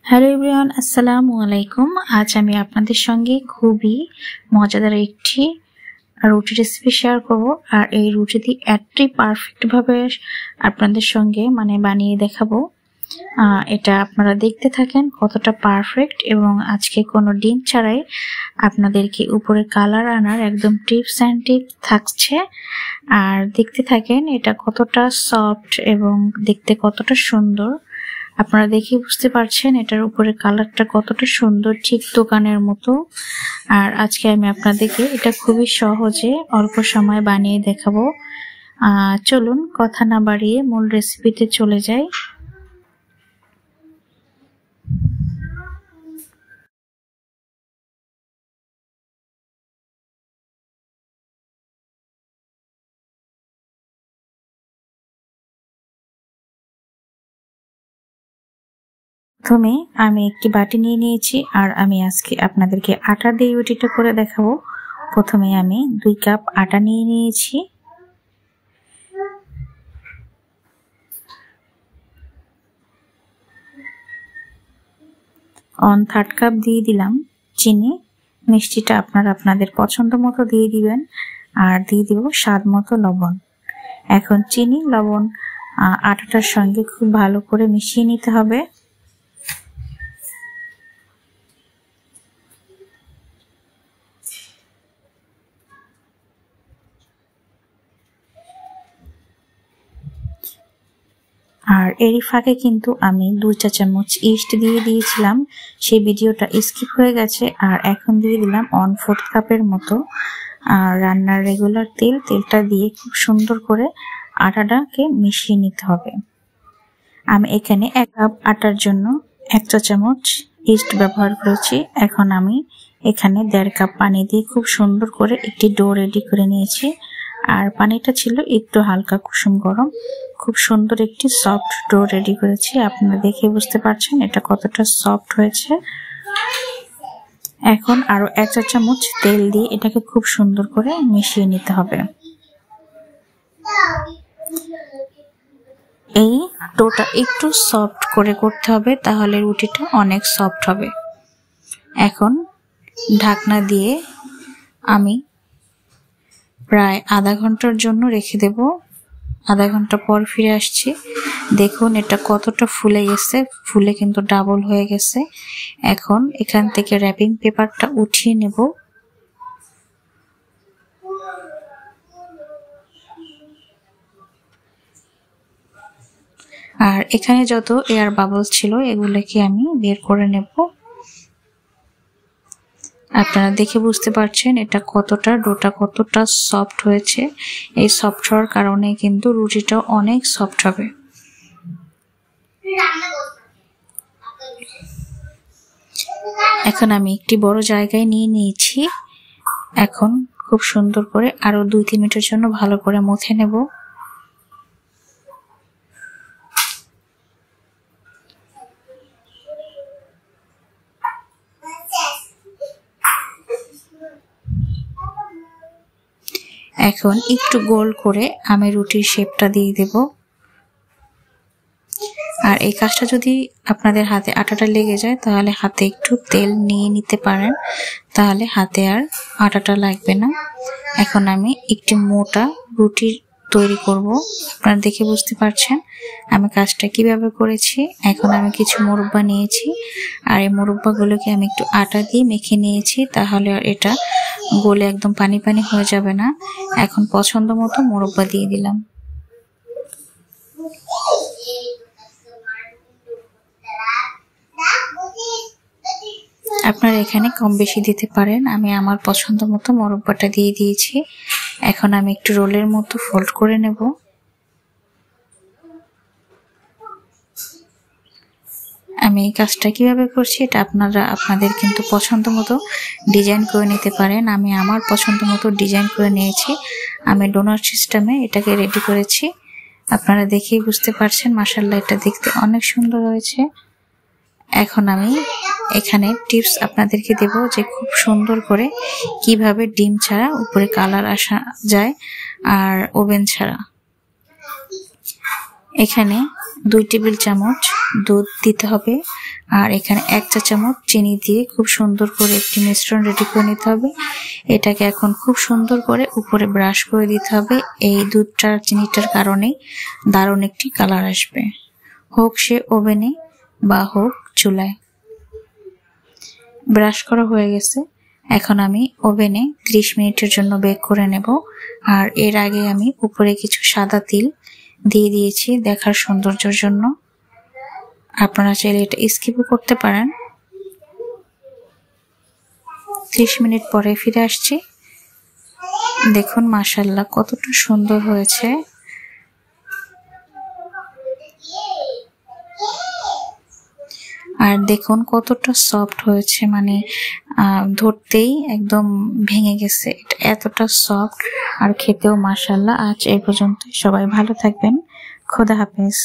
Hello everyone, আসসালামু আলাইকুম। আজ আমি আপনাদের সঙ্গে খুবই মজাদার একটি রুটি রেসিপি শেয়ার করব। আর এই রুটিটি এতটাই পারফেক্টভাবে আপনাদের সঙ্গে বানিয়ে দেখাবো। এটা আপনারা দেখতে থাকেন কতটা পারফেক্ট, এবং আজকে কোনো ডিম ছাড়াই আপনাদেরকে উপরে কালার আনার একদম টিপস অ্যান্ড টিপস থাকছে। আর দেখতে থাকেন এটা কতটা সফট এবং দেখতে কতটা সুন্দর। আপনারা দেখে বুঝতে পারছেন এটার উপরে কালারটা কতটা সুন্দর, ঠিক দোকানের মতো। আর আজকে আমি আপনাদেরকে এটা খুবই সহজে অল্প সময় বানিয়ে দেখাবো। চলুন কথা না বাড়িয়ে মূল রেসিপিতে চলে যাই। প্রথমে আমি একটি বাটি নিয়ে নিয়েছি, আর আমি আজকে আপনাদেরকে আটা দিয়ে রুটিটা করে দেখাবো। প্রথমে আমি 2 কাপ আটা নিয়ে নিয়েছি। অন 1/3 কাপ দিয়ে দিলাম চিনি। মিষ্টিটা আপনারা আপনাদের পছন্দ মতো দিয়ে দিবেন। আর দিয়ে দিব স্বাদ মতো লবণ। এখন চিনি লবণ আটাটার সঙ্গে খুব ভালো করে মিশিয়ে নিতে হবে। আর এরই ফাঁকে কিন্তু আমি 2 চা চামচ ইস্ট দিয়ে দিয়েছিলাম, সেই ভিডিওটা স্কিপ হয়ে গেছে। আর এখন দিয়ে দিলাম 1/4 কাপের মতো রান্নার রেগুলার তেলটা দিয়ে খুব সুন্দর করে আটাটাকে মিশিয়ে নিতে হবে। আমি এখানে 1 কাপ আটার জন্য 1 চা চামচ ইস্ট ব্যবহার করেছি। এখন আমি এখানে 1.5 কাপ পানি দিয়ে খুব সুন্দর করে একটি ডো রেডি করে নিয়েছি। আর পানিটা ছিল একটু হালকা কুসুম গরম। খুব সুন্দর একটি সফট ডো রেডি করেছি। আপনারা দেখে বুঝতে পারছেন এটা কতটা সফট হয়েছে। এখন আরো 1 চা চামচ তেল দিয়ে এটাকে খুব সুন্দর করে মিশিয়ে নিতে হবে। এই ডোটা একটু সফট করে করতে হবে, তাহলে রুটিটা অনেক সফট হবে। এখন ঢাকনা দিয়ে আমি প্রায় আধা ঘন্টার জন্য রেখে দেব। আধা ঘন্টা পর ফিরে আসছি। দেখুন এটা কতটা ফুলে গেছে, ফুলে কিন্তু ডাবল হয়ে গেছে। এখন এখান থেকে র্যাপিং পেপারটা উঠিয়ে নেব। আর এখানে যত এয়ার বাবলস ছিল এগুলোকে আমি বের করে নেব। আপনারা দেখে বুঝতে পারছেন এটা ডোটা কতটা সফট হয়েছে। এই সফট হওয়ার কারণে কিন্তু রুটিটা অনেক সফট হবে। এখন আমি একটি বড় জায়গায় নিয়ে নিয়েছি। এখন খুব সুন্দর করে আরো 2-3 মিনিটের জন্য ভালো করে মুছে নেব। এখন একটু গোল করে আমি রুটির শেপটা দিয়ে দেব। আর এই কাজটা যদি আপনাদের হাতে আটাটা লেগে যায় তাহলে হাতে একটু তেল নিয়ে নিতে পারেন, তাহলে হাতে আর আটাটা লাগবে না। এখন আমি একটি মোটা রুটি তৈরি করব। আপনারা দেখে বুঝতে পারছেন আমি কাজটা কিভাবে করেছি। এখন আমি কিছু মোরব্বা নিয়েছি, আর এই মোরব্বাগুলোকে আমি একটু আটা দিয়ে মেখে নিয়েছি, তাহলে আর এটা গলে একদম পানি পানি হয়ে যাবে না। এখন পছন্দ মতো মোরব্বা দিয়ে দিলাম। আপনারা এখানে কম বেশি দিতে পারেন। আমি আমার পছন্দ মতো মোরব্বাটা দিয়ে দিয়েছি। এখন আমি একটু রোলের মতো ফোল্ড করে নেব। আমি এই কাজটা কিভাবে করছি এটা আপনারা আপনাদের কিন্তু পছন্দ মতো ডিজাইন করে নিতে পারেন। আমি আমার পছন্দ মতো ডিজাইন করে নিয়েছি। আমি ডোনাট সিস্টেমে এটাকে রেডি করেছি। আপনারা দেখেই বুঝতে পারছেন মাশাআল্লাহ এটা দেখতে অনেক সুন্দর হয়েছে। এখন আমি এখানে টিপস আপনাদেরকে দেব যে খুব সুন্দর করে কিভাবে ডিম ছাড়া উপরে কালার আসা যায় আর ওভেন ছাড়া। এখানে 2 টেবিল চামচ দুধ দিতে হবে আর এখানে 1 চা চামচ চিনি দিয়ে খুব সুন্দর করে একটি মিশ্রণ রেডি করে নিতে হবে। এটাকে এখন খুব সুন্দর করে উপরে ব্রাশ করে দিতে হবে। এই দুধটার চিনিটার কারণে দারুণ একটি কালার আসবে, হোক সে ওভেনে বা হোক চুলায়। ব্রাশ করা হয়ে গেছে, এখন আমি ওভেনে 30 মিনিটের জন্য বেক করে নেব। আর এর আগে আমি উপরে কিছু সাদা তিল দিয়ে দিয়েছি দেখার সৌন্দর্যের জন্য। আপনারা চাইলে এটা স্কিপও করতে পারেন। 30 মিনিট পরে ফিরে আসছি। দেখুন মাশাআল্লাহ কতটা সুন্দর হয়েছে। আর দেখুন কতটা সফট হয়েছে, মানে ধরতেই একদম ভেঙে গেছে। এটা এতটা সফট আর খেতেও মাশাআল্লাহ। আজ এই পর্যন্ত, সবাই ভালো থাকবেন, খোদা হাফেজ।